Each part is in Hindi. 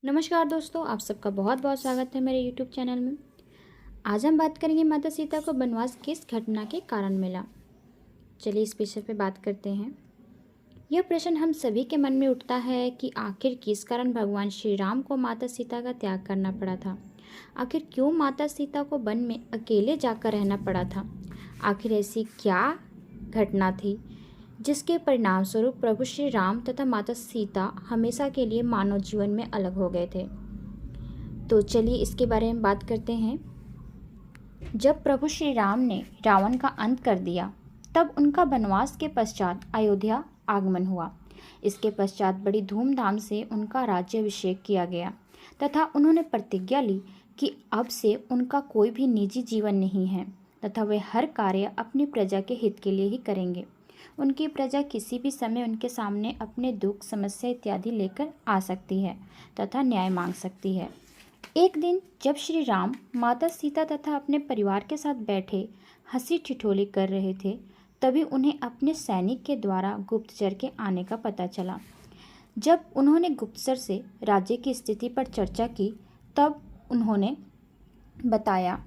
नमस्कार दोस्तों, आप सबका बहुत बहुत स्वागत है मेरे यूट्यूब चैनल में। आज हम बात करेंगे माता सीता को वनवास किस घटना के कारण मिला। चलिए इस विषय पे बात करते हैं। यह प्रश्न हम सभी के मन में उठता है कि आखिर किस कारण भगवान श्री राम को माता सीता का त्याग करना पड़ा था। आखिर क्यों माता सीता को वन में अकेले जाकर रहना पड़ा था। आखिर ऐसी क्या घटना थी जिसके परिणाम स्वरूप प्रभु श्री राम तथा माता सीता हमेशा के लिए मानव जीवन में अलग हो गए थे। तो चलिए इसके बारे में बात करते हैं। जब प्रभु श्री राम ने रावण का अंत कर दिया, तब उनका वनवास के पश्चात अयोध्या आगमन हुआ। इसके पश्चात बड़ी धूमधाम से उनका राज्याभिषेक किया गया तथा उन्होंने प्रतिज्ञा ली कि अब से उनका कोई भी निजी जीवन नहीं है तथा वे हर कार्य अपनी प्रजा के हित के लिए ही करेंगे। उनकी प्रजा किसी भी समय उनके सामने अपने दुख, समस्या इत्यादि लेकर आ सकती है तथा न्याय मांग सकती है। एक दिन जब श्री राम माता सीता तथा अपने परिवार के साथ बैठे हंसी ठिठोली कर रहे थे, तभी उन्हें अपने सैनिक के द्वारा गुप्तचर के आने का पता चला। जब उन्होंने गुप्तचर से राज्य की स्थिति पर चर्चा की, तब उन्होंने बताया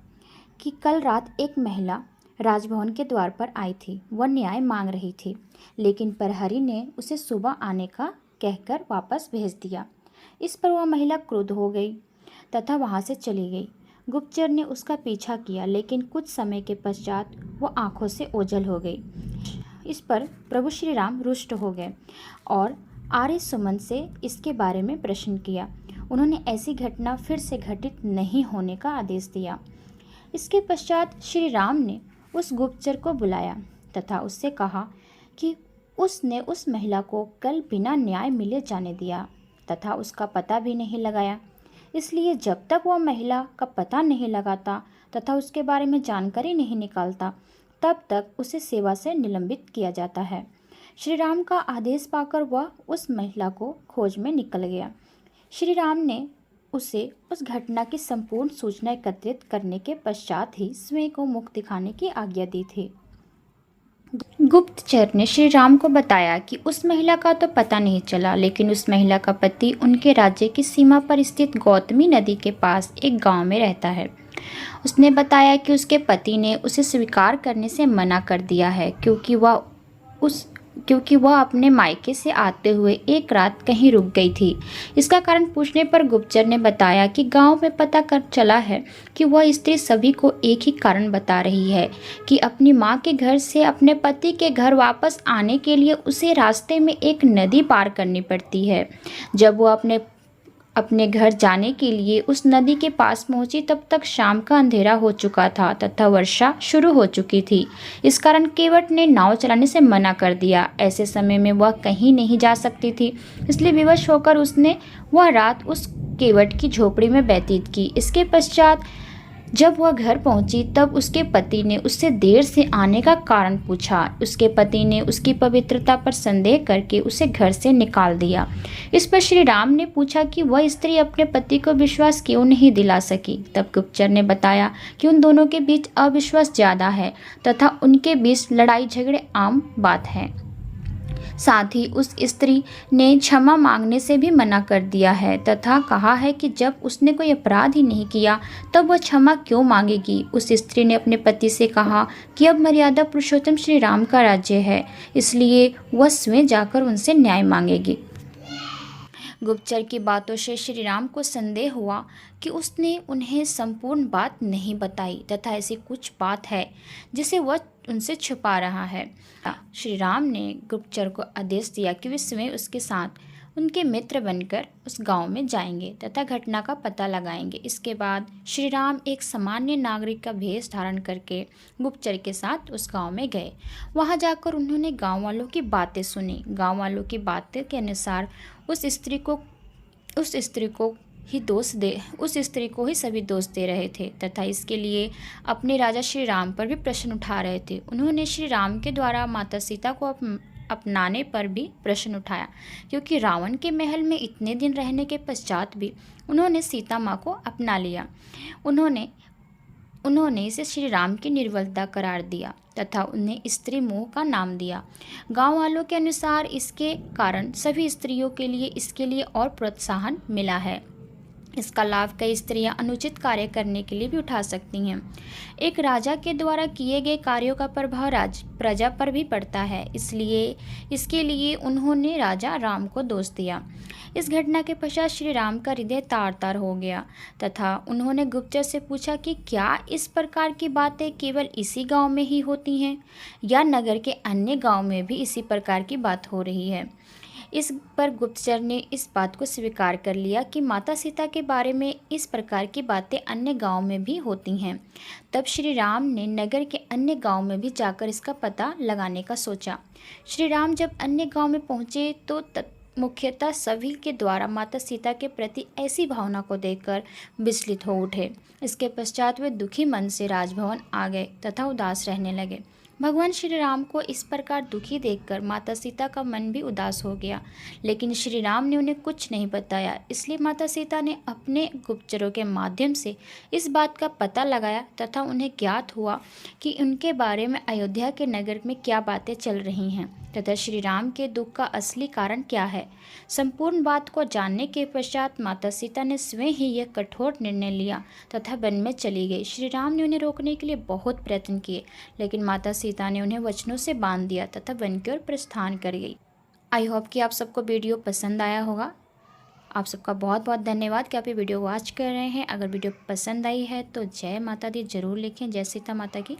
कि कल रात एक महिला राजभवन के द्वार पर आई थी। वह न्याय मांग रही थी, लेकिन प्रहरी ने उसे सुबह आने का कहकर वापस भेज दिया। इस पर वह महिला क्रुद्ध हो गई तथा वहां से चली गई। गुप्तचर ने उसका पीछा किया, लेकिन कुछ समय के पश्चात वह आंखों से ओझल हो गई। इस पर प्रभु श्री राम रुष्ट हो गए और आर्य सुमन से इसके बारे में प्रश्न किया। उन्होंने ऐसी घटना फिर से घटित नहीं होने का आदेश दिया। इसके पश्चात श्री राम ने उस गुप्तचर को बुलाया तथा उससे कहा कि उसने उस महिला को कल बिना न्याय मिले जाने दिया तथा उसका पता भी नहीं लगाया। इसलिए जब तक वह महिला का पता नहीं लगाता तथा उसके बारे में जानकारी नहीं निकालता, तब तक उसे सेवा से निलंबित किया जाता है। श्री राम का आदेश पाकर वह उस महिला को खोज में निकल गया। श्री राम ने उसे उस घटना की संपूर्ण सूचना एकत्रित करने के पश्चात ही स्वयं को मुख दिखाने की आज्ञा दी थी। गुप्तचर ने श्री राम को बताया कि उस महिला का तो पता नहीं चला, लेकिन उस महिला का पति उनके राज्य की सीमा पर स्थित गौतमी नदी के पास एक गांव में रहता है। उसने बताया कि उसके पति ने उसे स्वीकार करने से मना कर दिया है, क्योंकि वह अपने मायके से आते हुए एक रात कहीं रुक गई थी। इसका कारण पूछने पर गुप्तचर ने बताया कि गांव में पता कर चला है कि वह स्त्री सभी को एक ही कारण बता रही है कि अपनी मां के घर से अपने पति के घर वापस आने के लिए उसे रास्ते में एक नदी पार करनी पड़ती है। जब वह अपने घर जाने के लिए उस नदी के पास पहुंची, तब तक शाम का अंधेरा हो चुका था तथा वर्षा शुरू हो चुकी थी। इस कारण केवट ने नाव चलाने से मना कर दिया। ऐसे समय में वह कहीं नहीं जा सकती थी, इसलिए विवश होकर उसने वह रात उस केवट की झोपड़ी में व्यतीत की। इसके पश्चात जब वह घर पहुंची, तब उसके पति ने उससे देर से आने का कारण पूछा। उसके पति ने उसकी पवित्रता पर संदेह करके उसे घर से निकाल दिया। इस पर श्री राम ने पूछा कि वह स्त्री अपने पति को विश्वास क्यों नहीं दिला सकी। तब गुप्तचर ने बताया कि उन दोनों के बीच अविश्वास ज़्यादा है तथा उनके बीच लड़ाई झगड़े आम बात है। साथ ही उस स्त्री ने क्षमा मांगने से भी मना कर दिया है तथा कहा है कि जब उसने कोई अपराध ही नहीं किया, तब वह क्षमा क्यों मांगेगी। उस स्त्री ने अपने पति से कहा कि अब मर्यादा पुरुषोत्तम श्री राम का राज्य है, इसलिए वह स्वयं जाकर उनसे न्याय मांगेगी। गुप्तचर की बातों से श्री राम को संदेह हुआ कि उसने उन्हें संपूर्ण बात नहीं बताई तथा ऐसी कुछ बात है जिसे वह उनसे छुपा रहा है। श्री राम ने गुप्तचर को आदेश दिया कि वे स्वयं उसके साथ उनके मित्र बनकर उस गांव में जाएंगे तथा घटना का पता लगाएंगे। इसके बाद श्री राम एक सामान्य नागरिक का भेष धारण करके गुप्तचर के साथ उस गांव में गए। वहां जाकर उन्होंने गांव वालों की बातें सुनी। गांव वालों की बातें के अनुसार उस स्त्री को ही सभी दोष दे रहे थे तथा इसके लिए अपने राजा श्री राम पर भी प्रश्न उठा रहे थे। उन्होंने श्री राम के द्वारा माता सीता को अपनाने पर भी प्रश्न उठाया, क्योंकि रावण के महल में इतने दिन रहने के पश्चात भी उन्होंने सीता माँ को अपना लिया। उन्होंने इसे श्री राम की निर्बलता करार दिया तथा उन्हें स्त्री मोह का नाम दिया। गांव वालों के अनुसार इसके कारण सभी स्त्रियों के लिए इसके लिए और प्रोत्साहन मिला है। इसका लाभ कई स्त्रियां अनुचित कार्य करने के लिए भी उठा सकती हैं। एक राजा के द्वारा किए गए कार्यों का प्रभाव प्रजा पर भी पड़ता है, इसलिए इसके लिए उन्होंने राजा राम को दोष दिया। इस घटना के पश्चात श्री राम का हृदय तार तार हो गया तथा उन्होंने गुप्तचर से पूछा कि क्या इस प्रकार की बातें केवल इसी गांव में ही होती हैं या नगर के अन्य गांव में भी इसी प्रकार की बात हो रही है। इस पर गुप्तचर ने इस बात को स्वीकार कर लिया कि माता सीता के बारे में इस प्रकार की बातें अन्य गांव में भी होती हैं। तब श्री राम ने नगर के अन्य गांव में भी जाकर इसका पता लगाने का सोचा। श्री राम जब अन्य गांव में पहुंचे तो मुख्यतः सभी के द्वारा माता सीता के प्रति ऐसी भावना को देखकर विचलित हो उठे। इसके पश्चात वे दुखी मन से राजभवन आ गए तथा उदास रहने लगे। भगवान श्री राम को इस प्रकार दुखी देखकर माता सीता का मन भी उदास हो गया, लेकिन श्री राम ने उन्हें कुछ नहीं बताया। इसलिए माता सीता ने अपने गुप्तचरों के माध्यम से इस बात का पता लगाया तथा उन्हें ज्ञात हुआ कि उनके बारे में अयोध्या के नगर में क्या बातें चल रही हैं तथा श्री राम के दुख का असली कारण क्या है। संपूर्ण बात को जानने के पश्चात माता सीता ने स्वयं ही यह कठोर निर्णय लिया तथा वन में चली गई। श्री राम ने उन्हें रोकने के लिए बहुत प्रयत्न किए, लेकिन माता सीता ने उन्हें वचनों से बांध दिया तथा वन की ओर प्रस्थान कर गई। आई होप कि आप सबको वीडियो पसंद आया होगा। आप सबका बहुत बहुत धन्यवाद कि आप ये वीडियो वॉच कर रहे हैं। अगर वीडियो पसंद आई है तो जय माता दी ज़रूर लिखें। जय सीता माता की।